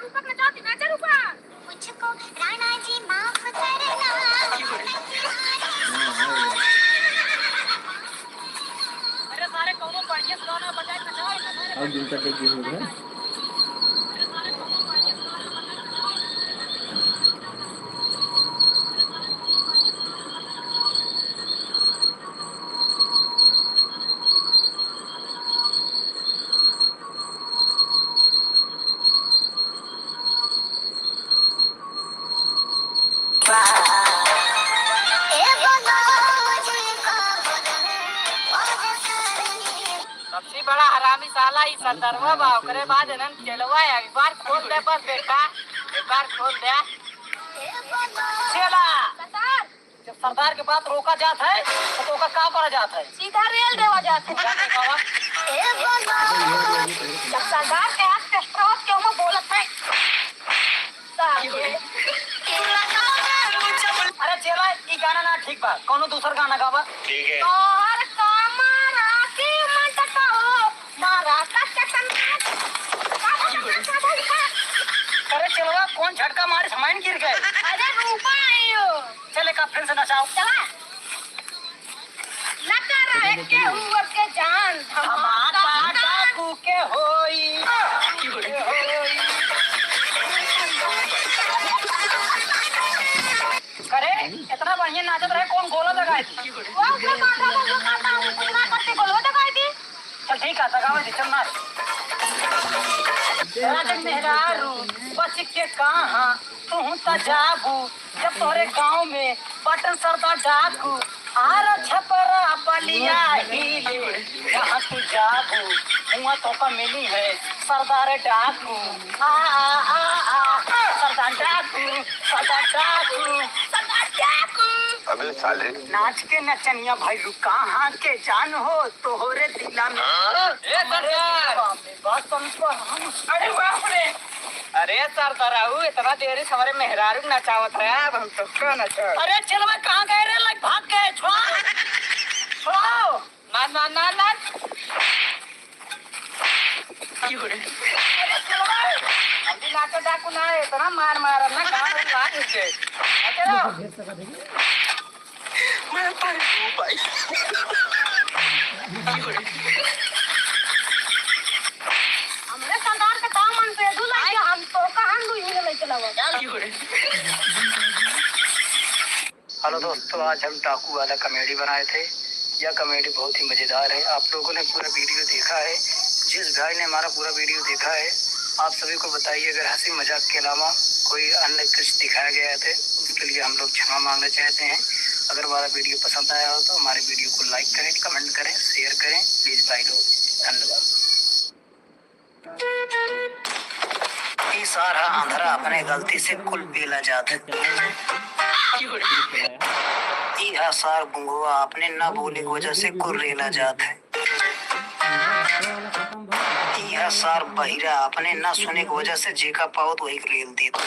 रूपक नचाती नाचा रूपक मुझको राणा जी माफ करना। अरे सारे कौनो बढ़िया गाना बजाए नचाओ। और दिन तक एक दिन हो गया। सबसे बड़ा हरामी साला ही सरदारवा बाव करे बाद नन चलवा एक बार खोल दे बस बेटा एक बार खोल दे चला सरदार जब सरदार के बात रोका जात है तो ओका का करा जात है सीधा रेल देवा जात है जब सरदार के हाथ कष्टरोत के वो बोलत है अरे चला ई गाना ना ठीक बा कोनो दूसर गाना गावा ठीक है और कमरा की मंटकाओ मारा कचकन अरे चलवा कौन झटका मारे सामान गिर गए अरे रूपा आयो चले का फिर से नचाओ चला लगा रहे के हुआ के जान हमारा डाकू के होई करे इतना बढ़िया नाचत रहे कौन गोला लगाई थी वो करते गोला लगाई थी चल ठीक है लगावे दे चल मार राजन मेहरारू बच के कहां तू त जाबू जब तोरे गांव में बटन सरदार डाकू आर छपरा बलिया हिले जहां तू जाबू हुआ तो का मिली है सरदार डाकू आ आ आ आ सरदार डाकू सरदार डाकू सरदार डाकू अबे साले नाच के नचनिया भाई कहाँ के जान हो तोहरे दिला में ए सरदार बात तुमको हम अरे बाप रे अरे सरदाराऊ इतना देर सवारे मेहरारू नचावत रहा अब हम तो क्यों नचा अरे चल मैं कहाँ गए रे लग भाग गए छोड़ो ना ना ना ना अभी नाचो डाकू ना इतना मार मार ना कहाँ लाग गए चलो मैं पर भाई हमने सरदार का काम मन पे दूला कि हम तो कहां लू ही ले चलावा हेलो दोस्तों, आज हम डाकू वाला कॉमेडी बनाए थे। यह कॉमेडी बहुत ही मज़ेदार है। आप लोगों ने पूरा वीडियो देखा है। जिस भाई ने हमारा पूरा वीडियो देखा है, आप सभी को बताइए अगर हंसी मजाक के अलावा कोई अन्य कुछ दिखाया गया है उसके लिए हम लोग क्षमा मांगना चाहते हैं। अगर हमारा वीडियो पसंद आया हो तो हमारे वीडियो को लाइक करें, कमेंट करें, शेयर करें प्लीज़ भाई लोग। धन्यवाद। सारा अंधरा अपने गलती से कुल पीला जाता यह सार बुंगुआ अपने न बोले की वजह से कुल रेला जात है। यह सार बहिरा अपने न सुने की वजह से जेका पाओ वही रेल देता।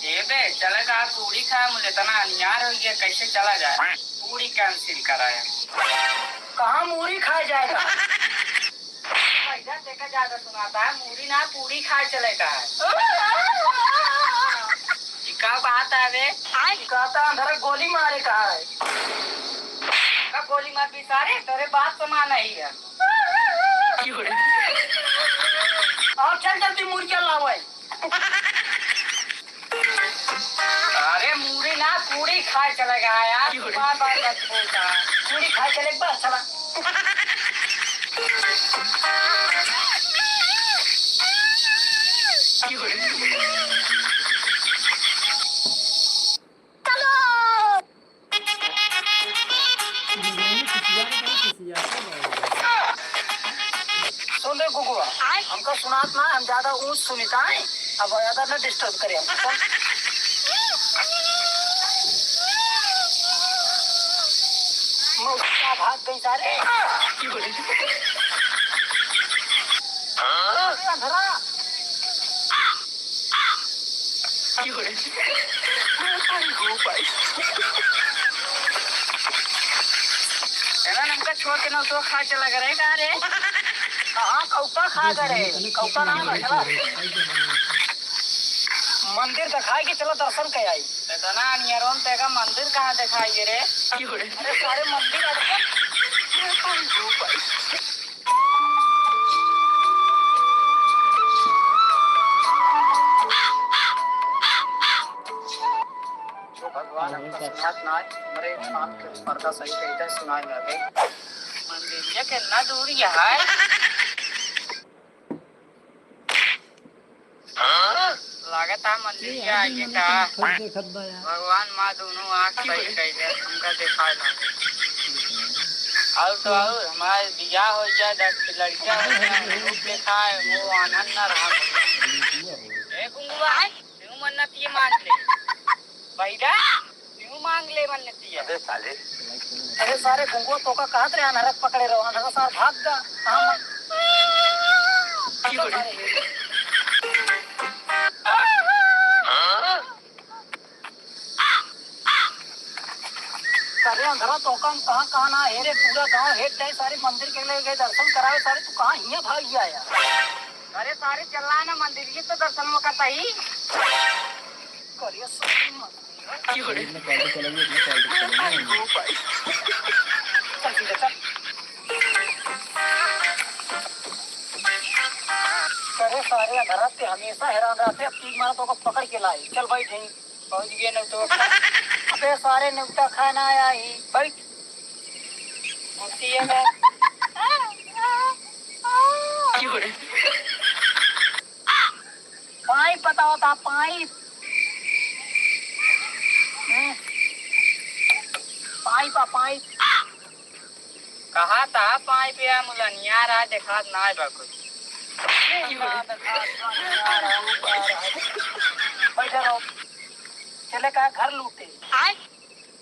ये बे चलेगा पूरी खा मुझे तना अन्यार हो गया कैसे चला जाए पूरी कैंसिल कराया कहाँ मूरी खा जाएगा पैसा देखा ज्यादा सुनाता है मूरी ना पूरी खा चलेगा क्या बात है बे कहता अंदर गोली मारे कहा है कब गोली मार भी सारे तेरे बात तो माना ही है और चल जल्दी मुर्गिया लाओ अरे मूरी ना पूरी खाए चलेगा यार बार बार मत बोलता पूरी खाए चले बस चला सुन रे गुगुआ हमको सुनात ना हम ज्यादा ऊंच सुनीता है अब ज्यादा न डिस्टर्ब करे हमको क्या भाग गई सारे अंधरा नमका छोड़ के ना तो खा चला करेगा रे कहाँ कौता खा करे कौता ना मंदिर दिखाई कि चलो दर्शन के आई। इतना नियरों तेरा मंदिर कहाँ दिखाई रे? अरे सारे मंदिर अड़कन भगवान हमका सुनात ना है, मेरे आँख के पर्दा सही तरीके से सुनाई ना दे। मंदिर ये कितना दूरी है? लागत है मंदिर के आगे का भगवान माँ दोनों आँख सही तरीके से हमका दिखाई ना दे। और तो और हमारे बियाह हो जाए 10 लड़कियां हो जाए वो दिखाए वो आनंद ना रहा। ए गुंगुआ तू मन्नत ये मांग ले भैया तू मांग ले मन्नत ये। अबे साले अरे सारे गुंगो तो का कहत रहे नरक पकड़े रहो नरक सार भाग जा कहां अरे अंधरा तो कहां ना हेरे पूरा गांव हेट जाए सारे मंदिर के लिए गए दर्शन करावे सारे तू कहां हिया भाग गया यार। अरे सारे चलना ना मंदिर ये तो दर्शन में करता ही करिए सारे मंदिर चल ठीक है चल करे सारे अंधरा ते हमेशा हैरान रहते अब तीन मारा तो को पकड़ के लाए चल भाई ठीक पहुंच गए ना तो अबे सारे न्यूटा खाना आया ही बैठ होती है मैं पाई पता होता पाई पाई कहा था पाई पे मुलनिया रहा देखा ना है बाकुल बैठे रहो चले कहा घर लूटे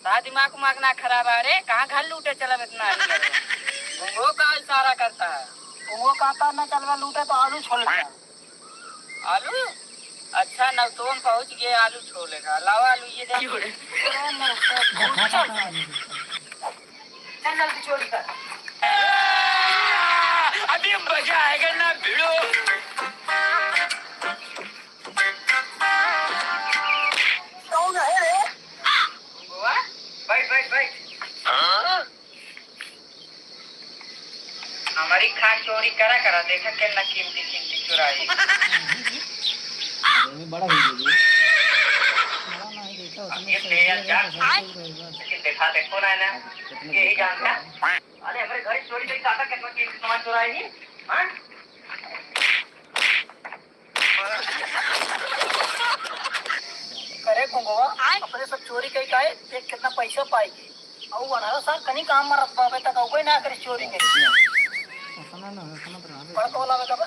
ता दिमाग उमाग ना खराब है रे कहाँ घर लूटे चला इतना वो का इशारा करता है वो कहता ना चलवा लूटे तो आलू छोड़ गया आलू अच्छा नवतोन पहुंच गए आलू छोड़ेगा लाओ आलू ये दे चल जल्दी चोरी कर अभी मजा आएगा ना भिड़ो। कौन है रे बैठ हमारी खान चोरी करा देखा के ना कीमती चुराई बड़ा वीडियो ये प्लेयर क्या लेकिन देखो ना यही जानता अरे हमारे घर चोरी करी काका कितना कीमती सामान चुराई हां करे कुंगवा अपने सब चोरी कई काए देख कितना पैसा पाएगी और 18 साल कहीं काम में रख पावे तक कोई ना करे चोरी के पढ़ को लावे कब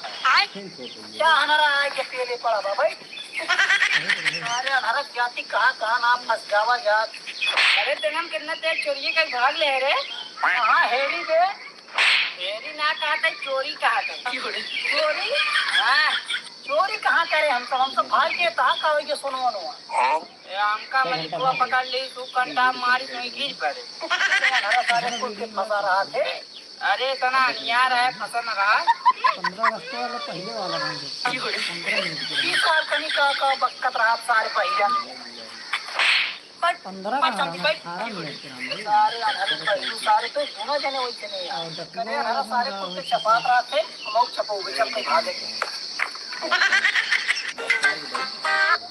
क्या हनारा है के पीले पड़ा बा भाई अरे हनारा जाति कहां नाम फंस जावा जात अरे तेरे हम कितना तेज चोरी का भाग ले रे कहां हेरी बे हेरी ना कहा था चोरी कहा था चोरी हां चोरी कहां करे हम सब भाई के कहां कावे के सुनवानो ये हमका मलिकुआ पकड़ ली तू कंटा मारी तो घिस पड़े हनारा सारे को के फंसा रहा थे अरे इतना नियार है फसल रहा 15 अगस्त वाला पहले वाला 15 मिनट के 20 साल कहीं का बक्कत रहा सारे पहिया 15 का 18 मिनट के सारे तो दोनों जने वही नहीं और करे हमारा सारे कुत्ते छपात रहा थे लोग छपोगे चल के भागे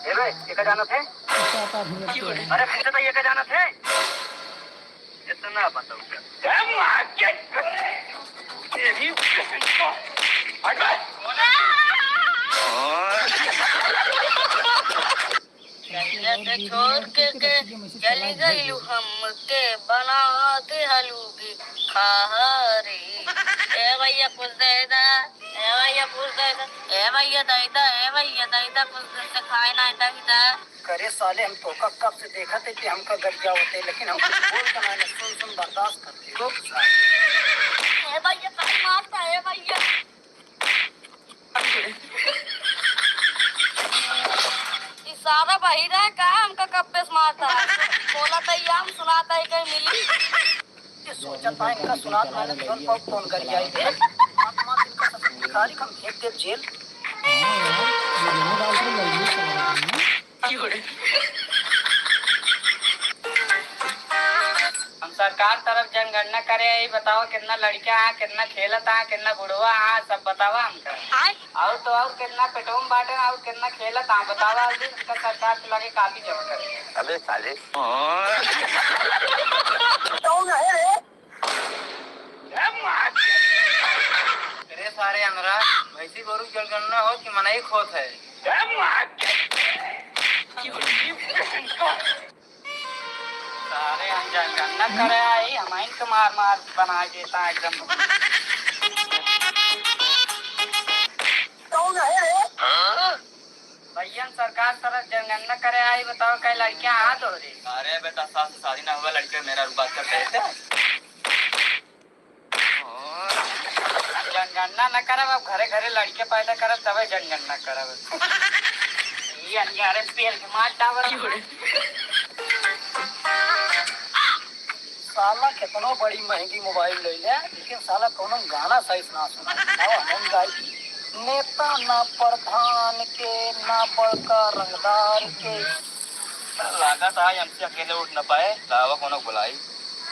ए भाई ये का जाना थे अरे पूछे तो ये का जाना थे इतना बताओ छोड़ के चली गई हम के बना दे हलूगी खारे ए भैया कुछ दे दा ए भैया कुछ दे दा ए भैया दे दा ए भैया दे दा कुछ दिन से खाए ना था करे साले हम तो कब से देखा थे कि हमका गज्जा होते लेकिन हम बोल बनाने सुन बर्दाश्त करते लोग ए भैया कहीं मारता है भैया सारा बहिरा का हमका कब्बे से मारता है बोला था याम सुनाता है कहीं मिली ये सोचा था इनका सुना था फोन पर फोन कर आई थे आत्मा इनका सब दिखा रही हम भेज दे जेल हां यार ये डाल के लगी हम सरकार तरफ जनगणना करे यही बताओ कितना लड़का है, कितना खेलत है, कितना बुढ़वा है, सब बतावा हमका। और तो और कितना पेट्रोल बांटे और कितना खेलत है बतावा। उसका सरकार के लगे काफी जमा करे। अबे साले अरे सारे हमरा भैंसी गोरू जनगणना हो कि मनाई खोत है। सारे हम जनगणना करे आई हम इनको मार मार बना देता है एकदम। भैया सरकार तरफ जनगणना करे आई बताओ कई लड़कियां हाथ धो रही। अरे बेटा सास से शादी ना हुआ लड़के मेरा बात करते थे। जनगणना न करब अब घरे घरे लड़के पैदा करब तबे जनगणना करब। ये अंजारे पेड़ के मार डावर। साला कितनो बड़ी महंगी मोबाइल ले ले लेकिन साला कोनो गाना सही ना सुना। हम गाई नेता ना प्रधान के ना बड़का रंगदार के। लागत है हमसे अकेले उठ न पाए लावा कोनो बुलाई।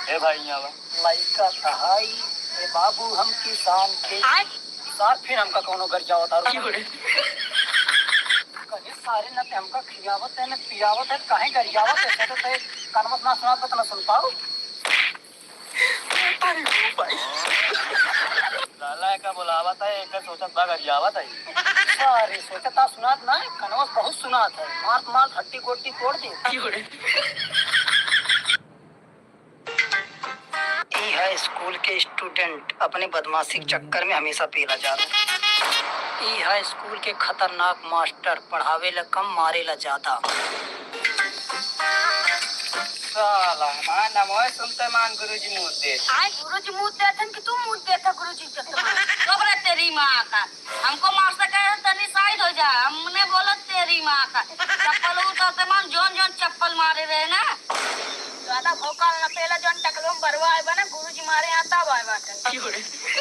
ए भाई यहाँ लइका कहाई ए बाबू हम किसान के साथ फिर हमका कोनो घर जावत आरो कहीं सारे न हमका खियावत है न पियावत है काहे गरियावत है तो कनमत ना सुनात तो न सुन पाऊ। अरे ओ भाई साला का बुलावत है एक सोचत बा गरियावत है। सारे सोचता सुनात ना कनमत बहुत सुनात है मार मार हड्डी गोटी तोड़ दे। ये है स्कूल के स्टूडेंट अपने बदमाशी के चक्कर में हमेशा पेला जाता। ये है स्कूल के खतरनाक मास्टर पढ़ावे ला कम मारे ला ज्यादा। साला मान नमो सुनते मान गुरुजी मुँह दे। आज गुरुजी मुँह देते कि तू मुँह देता गुरुजी के खबर तेरी माँ का हमको मार सके तनी साइड हो जा। हमने बोला तेरी माँ का चप्पल उठाते मान जोन जोन चप्पल मारे रहे ना ज्यादा भोकाल न पहला जोन टकलो में बरवाए बना गुरुजी मारे आता बाय बाटे।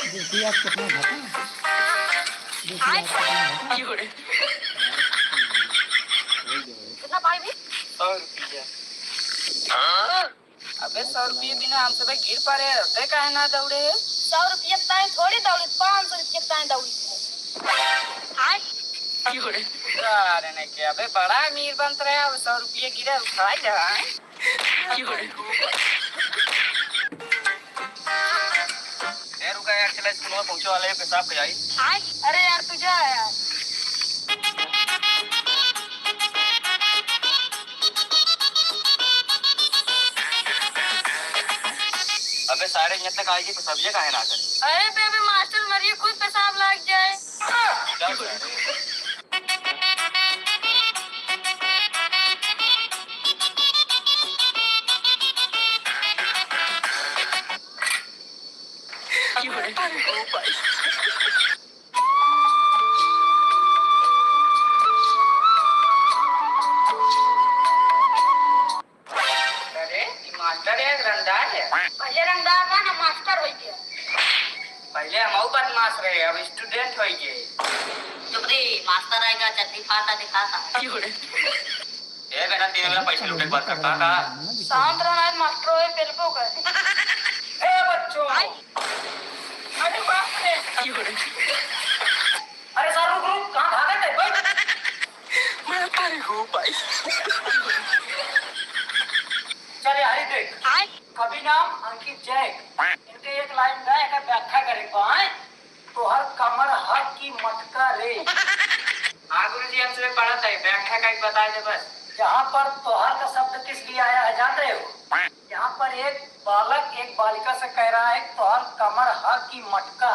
रुपया कितना घटा? कितना भाई भी 100 रुपया। अबे 100 रुपये बिना हमसे भाई गिर पा रहे होते काहे ना दौड़े। 100 रुपये ताई थोड़ी दौड़ी 500 रुपये ताई दौड़ी। आज अरे नहीं क्या अबे बड़ा अमीर बनता रहे अब 100 रुपये गिरे उठाई जा। रुका यार चला स्कूल में पहुंचे वाले पेशाब पे आई। आज अरे यार तू जा यार। अबे सारे यहाँ तक आएगी तो सब ये काहे ना करे। अरे बेबी मास्टर मरिए खुद पेशाब लग जाए। अरे मास्टर है रंगदार है। पहले रंगदार था ना मास्टर हो गया। पहले हम बदमाश रहे अब स्टूडेंट हो गए। चुप रे मास्टर आएगा चट्टी फाता दिखाता। ए बेटा 3 हजार पैसे लूटे के बात करता का। शांत रहना मास्टर होए पेलपो कर। ए बच्चों अरे बाप रे। अरे सर रुक रुक कहाँ भागे थे भाई। मैं अरे हो भाई चले हरी देख आज कभी नाम अंकित जैक इनके एक लाइन गा एक व्याख्या करे पाए तो हर कमर हक की मटका रे। हाँ गुरुजी हमसे पढ़ा था व्याख्या का बता दे बस। यहाँ पर तोहर का शब्द किस लिए आया है जानते हो। यहाँ पर एक बालक एक बालिका से कह रहा है तोहर कमर हक की मटका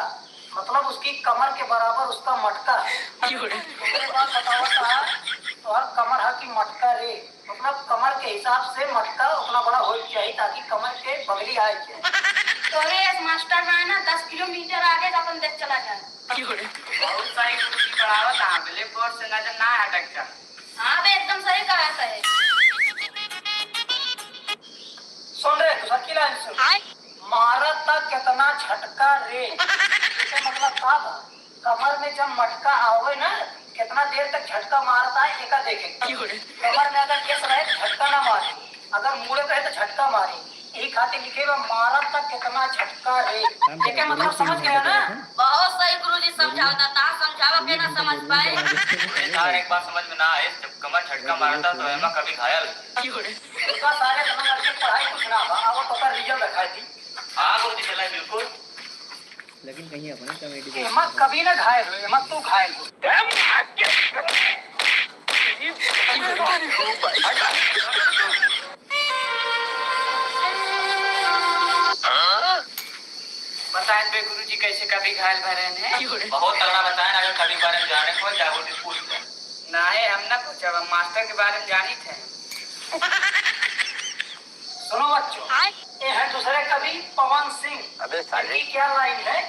मतलब उसकी कमर के बराबर उसका मटका। दूसरी बात बताओ तोहर कमर हक की मटका रे मतलब कमर के हिसाब से मटका उतना बड़ा हो चाहिए ताकि कमर के बगली आए तोरे इस मास्टर में ना 10 किलोमीटर आगे का अपन देख चला जाए। बहुत सारी गुरुजी पढ़ावत है ब्लैक बोर्ड से नजर ना हटक जा। हाँ बे एकदम सही कहा है। सुन रहे तो सच्ची लाइन सुन। आज मारत तक कितना झटका रे इसका मतलब का कमर में जब मटका आवे ना कितना देर तक झटका मारता है एका देखे। कमर में अगर केस रहे तो झटका ना मारे, अगर मुड़े रहे तो झटका मारे। यही खातिर लिखे हुआ मारा तक कितना झटका रे। देखे मतलब समझ गया ना? बहुत सही गुरुजी समझाता था, समझावा के ना समझ पाए। यार एक बात समझ में ना आए, जब कमर झटका मारता तो एमा कभी घायल उसका सारे समय लड़के पढ़ाई कुछ ना हुआ, अब तो कर रिजल्ट रखा थी। हाँ गुरुजी चला बिल्कुल। लेकिन कहीं अपने कमेटी एमा कभी ना घायल हो, एमा तू घायल हो। बताएं बे गुरुजी कैसे कभी घायल भरे हैं? बहुत तगड़ा बताएं, अगर कभी बारे में जाने को जाओ स्कूल में। नहीं हम ना कुछ, अब हम मास्टर के बारे में जानी थे। सुनो बच्चों, ये है दूसरे कवि पवन सिंह। अबे साले इनकी क्या लाइन है?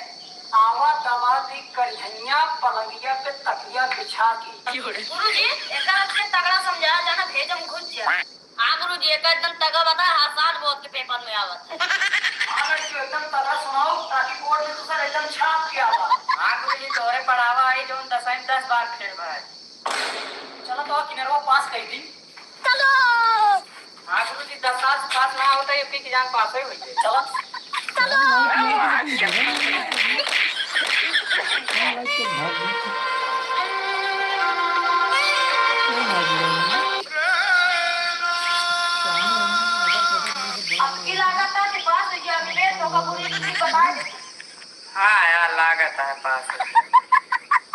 आवा दवा दी करिया पलंगिया पे तकिया बिछा के। गुरुजी एक अच्छे तगड़ा समझाया जाना, भेजम घुस जा। हाँ गुरुजी एक एकदम तगड़ा बता, आसान बहुत के पेपर में आवत है। हाँ लड़कियों एकदम तगड़ा सुनाओ ताकि बोर्ड में दूसरा एकदम छाप के आवा। हाँ गुरुजी तोरे पढ़ावा आई जो 10 में 10 बार फेल भाई। चलो तो किनरवा पास कर दी। चलो हाँ गुरुजी 10 साल से पास ना होता यूपी की जान पास ही हुई है। चलो आपकी लागत है कि पास हो गया, अगले तो का गुरुजी बता दे। हाँ यार लागत है पास।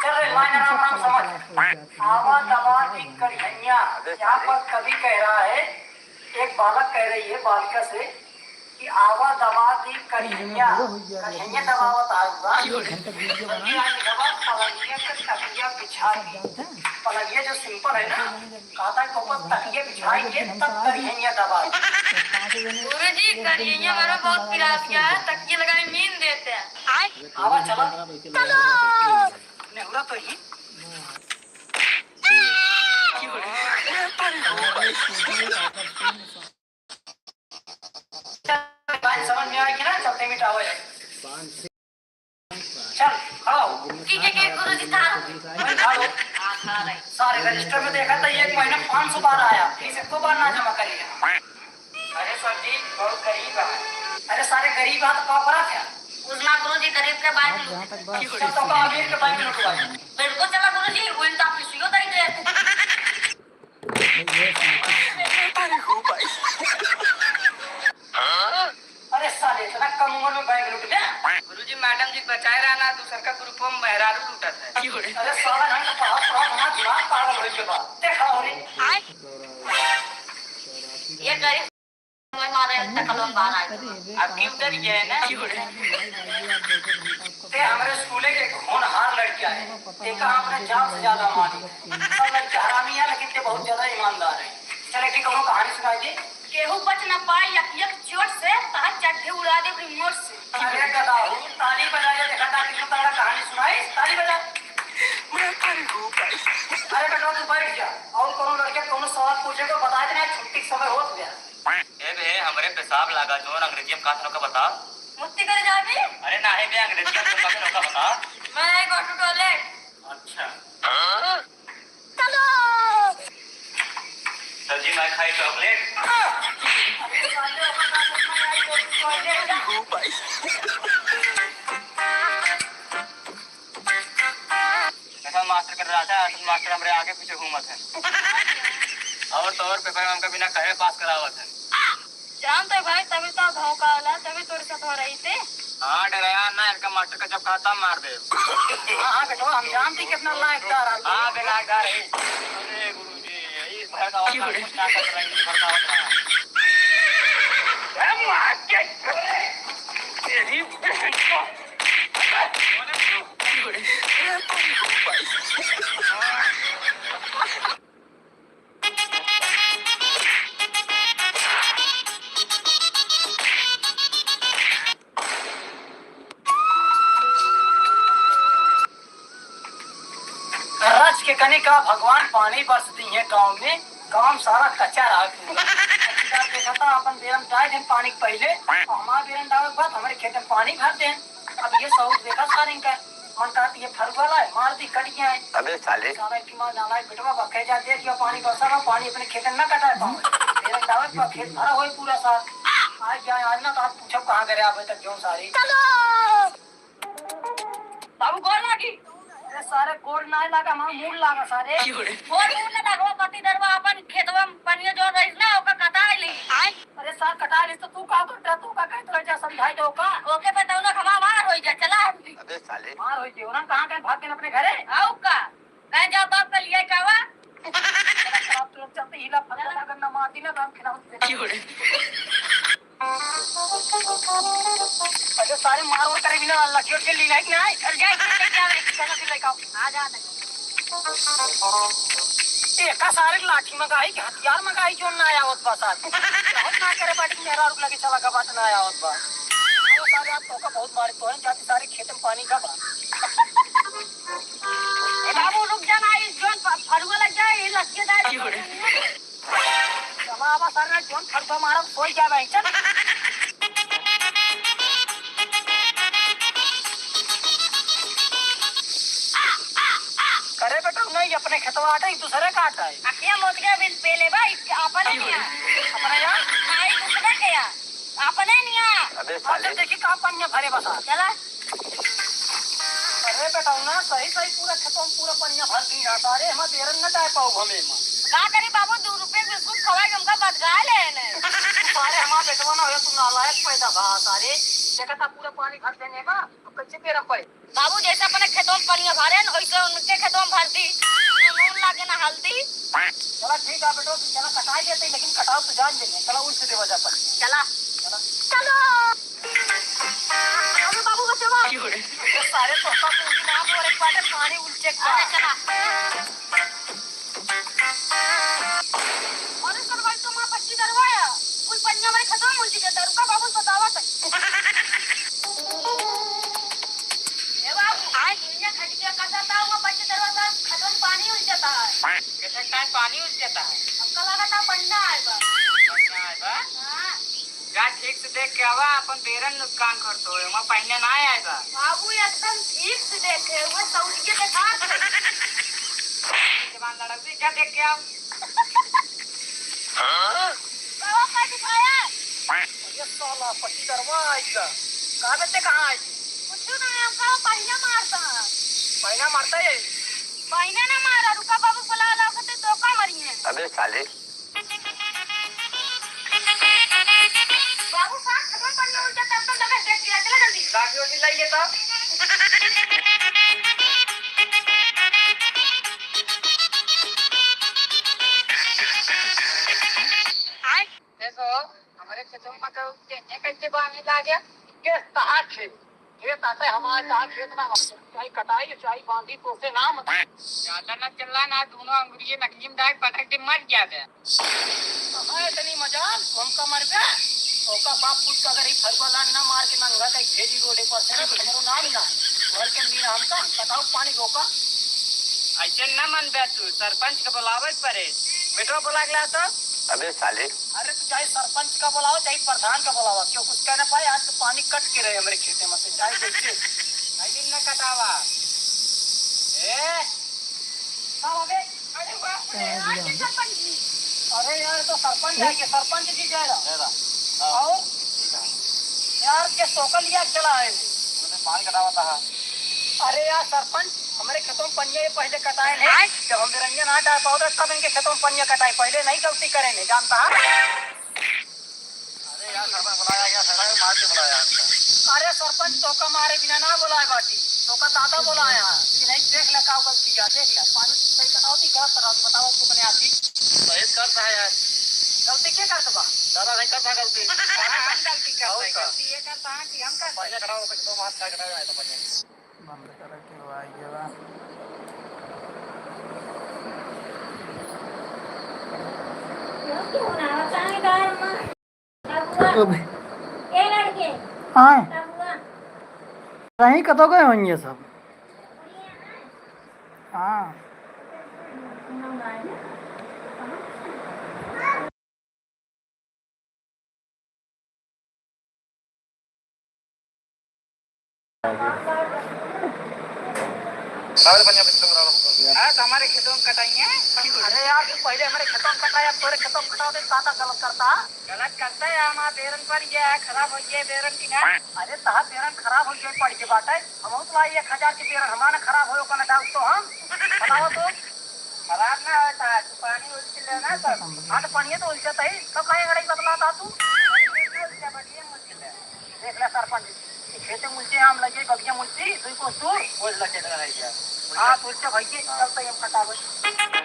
चल रहे लाइन आराम आराम समझ। आवा दवा दी करिया, यहाँ पर कवि कह रहा है, एक बालक कह रही है बालिका से कि आवा दवा दी करिया, करिया दबावत आऊंगा। पलंगिया पे तकिया बिछा के, पलंगिया जो सिंपल है ना, कहता है कि ऊपर तकिया बिछाएंगे तब करिया दबा। गुरुजी करिए मेरा बहुत पिरास किया है, तकिए लगाए नींद देते हैं। आवा चला नेहुरा तो ही बात समझ में आएगी ना, चलते मिटावा जाए। चल खड़ा हो। के गुरुजी था मैं खड़ा हो। हाँ खड़ा रही। सारे रजिस्टर में देखा था एक महीना 500 बार आया, फिर से 2 बार ना जमा करिएगा। अरे सर जी बहुत गरीब है। अरे सारे गरीब हाथ पाँव भरा क्या? उजना गुरुजी करीब के बाद सब तो का अमीर के बैंक में लुटवा है। बिल्कुल चला गुरुजी, उल्टा पिसियो दई दे। अरे साले इतना कम उम्र में बैंक लुट गया। गुरुजी मैडम जी बचाए रहना, दूसर का ग्रुप में मेहरारू लूटत है। अरे साला ढंग का पढ़ा हमारा दिमाग पागल हो के बाद देखा हो रे। ये गरीब में मारे तकलों बाहर आए। अब क्यों उधर गए हैं ना? ते हमारे स्कूले के होनहार लड़कियां हैं, ते का अपने जान से ज्यादा मानी। सब लड़के हरामी हैं लेकिन ते बहुत ज्यादा ईमानदार हैं। चले ठीक कौनो कहानी सुनाई दे। केहू बच न पाई यक चोट से, ताहा चड्ढे उड़ा दे रिमोट से। अरे गदाहू ताली बजा के देखा था कितना तगड़ा कहानी सुनाई, ताली बजा। अरे बेटा तू बैठ जा, और कोनो लड़के कोनो सवाल पूछेगा बता देना, छुट्टी का समय हो गया। ए बे हमरे पेशाब लगा जो अंग्रेजी में का का बता। मुक्ति कर जाबी। अरे ना है बे अंग्रेजी में का बता। मैं गो टू टॉयलेट। अच्छा चलो सर जी मैं खाई चॉकलेट। मास्टर कर रहा था, असल मास्टर हमारे आगे पीछे घूमत है और तो और पेपर में हमका बिना कहे पास करावत है। जानते भाई तभी तो भौंका वाला, तभी तोरे साथ हो रही थी। हाँ डराया ना, इनका मास्टर का जब खाता मार दे। हाँ बेटा हम जानते कितना लायकदार आदमी। हाँ बेलायकदार है। अरे गुरुजी यही भय का क्या कर रही है भरता होता है। रच के कने का भगवान पानी बरसती है गांव में, गांव सारा कच्चा रहा देखा था अपन बेरम डाल दें पानी के पहले, हमारे बेरम डाले के बाद हमारे खेत में पानी भर दें। अब ये सब देखा सारे का मन कहती है फरुआ लाए मार दी कटिया है। अबे साले साला की मां नाला बिटवा बखे जाते कि पानी बरसा ना पानी अपने खेत में ना कटाए पाओ मेरा दावत पर खेत भरा होई पूरा साल आज जाए आज ना आज पूछो कहां गए आप तक क्यों सारी बाबू गोर लागी अरे सारे गोड़ ना लगा मां मूड लगा सारे गोर मूल ना लगवा पति दरवा अपन खेतवा में पानी जो रही ना ओका कटाई ली आय अरे सार कटा ले तो तू का करता तू का कहत रह जा समझाई दो का ओके बताऊ ना खमा मार होई जा चला अबे साले मार होई थी ना कहां गए भाग के अपने घरे आओ का कह जाओ बाप के लिए कावा आप लोग चलते हिला फला अगर ना मारती ना तो हम खिलाओ अच्छा सारे मार और करे बिना लड़की के लिए नहीं ना कर जाए क्या है चलो फिर लेके आओ आ जा ये का सारे लाठी मंगाई के हथियार मंगाई जो ना आया होत बस आज बहुत ना करे बाटी मेरा रुक लगे चला का बात ना आया होत बस वो सारे आप तो का बहुत मारे तो हैं जाते सारे खेत में पानी का बा ए बाबू रुक जाना इस जोन फरुआ लग जाए ये लक्केदार जमा आवा सारे जोन फरवा मारा कोई क्या भाई चल करे बेटा नहीं अपने खेतवा आटा एक दूसरे का आटा है अकिया मोतिया बिन पेले भाई अपने नहीं अपना यार खाई दूसरे के या अपने नहीं आ अबे आज साले देखी कहां पानी भरे बसा चला अरे बेटा ना सही सही पूरा खेतों में पूरा पानी भर दी ना सारे हम देरन न जाए पाओ हमें का करी बाबू 2 रुपए बिस्कुट खवाए हमका बदगा लेने सारे हमारा बेटवा ना हो तू नालायक पैदा भा सारे देखता पूरा पानी भर देने बा अब कच्चे पेड़ पे बाबू जैसे अपने खेतों में पानी भरे न वैसे उनके खेतों में भर दी नून लागे ना हल्दी चला ठीक है बेटा चला कटाई देते लेकिन कटाव तो जान देंगे चला उनसे देवा जा पर चला चलो अबे बाबू बचवा ये सारे सोफा पूरी नाम और एक बाटे पानी उल्टे का अरे चला अरे सर भाई तो मां पट्टी दरवाया कोई पन्ना मेरे खेतों में उल्टी देता रुका बाबू बतावा तक ए बाबू आज दुनिया खटिया करता हूं पट्टी दरवाजा खेतों में पानी उल्ट जाता है कैसे टाइम पानी उठ जाता है हमका लगा था पन्ना है बा बढ़िया है बा हां जा ठीक से देख के आवा अपन बेरन नुकसान करतो है वहां पहले ना आएगा बाबू एकदम ठीक से देखे वो सऊदी के देखा जवान लड़की क्या देख के आओ बाबा का दिखाया ये साला पट्टी दरवाजा कहां बेटे कहां है कुछ नहीं हमका पहिया मारता महीना मारता है पहिया ना मारा रुका बाबू बुला ला के तो का मरी है अबे साले बाबू का खत्म पन्ना उल्टा तब तो लगा देख लिया चला जल्दी लाठी उठी लाइए तो हाय देखो हमारे खेतों में मका कैसे पानी ला गया के ताहा खेत आते हमारे ताहा खेत ना चाहे कटाई चाहे बांधी तो से नाम ज्यादा न चलना ना दोनों अंगुरिये नकली में डाक पटक के मर गया बे है इतनी मजाल हमका मर गया ओका बाप पुत का अगर ही फरवाला ना मार के नंगा कहीं भेजी रोडे पर से तो मेरो नाम ना घर के मीना हमका कटाओ पानी रोका ऐसे न मन बे तू सरपंच के बुलावे पड़े बेटो बुला गया तो अबे साले अरे तू चाहे सरपंच का बुलाओ चाहे प्रधान का बुलाओ क्यों कुछ कहना पाए आज तो पानी कट के रहे हमारे खेते में से चाहे देखिए दिन न कटावा ए अबे अरे बाप रे आज सरपंच जी अरे यार तो सरपंच है कि सरपंच जी जाएगा और यार के सोकल लिया चला है पानी कटावा था अरे यार सरपंच हमारे खेतों में पन्ने पहले कटाए नहीं जब हम निरंजन हटा पौधे तब इनके खेतों में पन्ने कटाए पहले नहीं गलती करे नहीं जानता अरे यार सरपंच बुलाया गया सड़ा मार के बुलाया अरे सरपंच तो का मारे बिना ना बुलाए बाटी तो का दादा बुलाया कि नहीं देख ले का गलती क्या देख ले पानी सही कटाओ थी गलत कटाओ बताओ तू अपने आप ही सही करता है यार गलती क्या कर सकता दादा नहीं करता गलती हम गलती करते हैं गलती ये करता है कि हम करते पहले कटाओ तो दो हाथ का कटाया तो पहले बंद करके आइएगा हाँ कहीं कतो गए होंगे सब हाँ हाँ, तो हमारे खेतों में कटाइए। अरे यार तू पहले हमारे खेतों में कटाया, तोरे खेतों में कटाओ तो काटा गलत करता। गलत करता है, हमारा बेरन पर ये है, खराब हो गया बेरन की ना। अरे तहा बेरन खराब हो गई पड़ के बाटे, हम तो लाई 1000 की बेरन हमारा खराब हो का डाल तो हम बताओ तो। खराब ना होता है, तो पानी उल्टी लेना सब। हाँ तो पानी तो उलझे ही तब काहे गड़ाई बदलाता तू। देख ले सरपंच खेते मुझे आम लगे बगिया मुझे तू को तू बोल लगे रह गया। हाँ तो भैया चलते हम कटावे।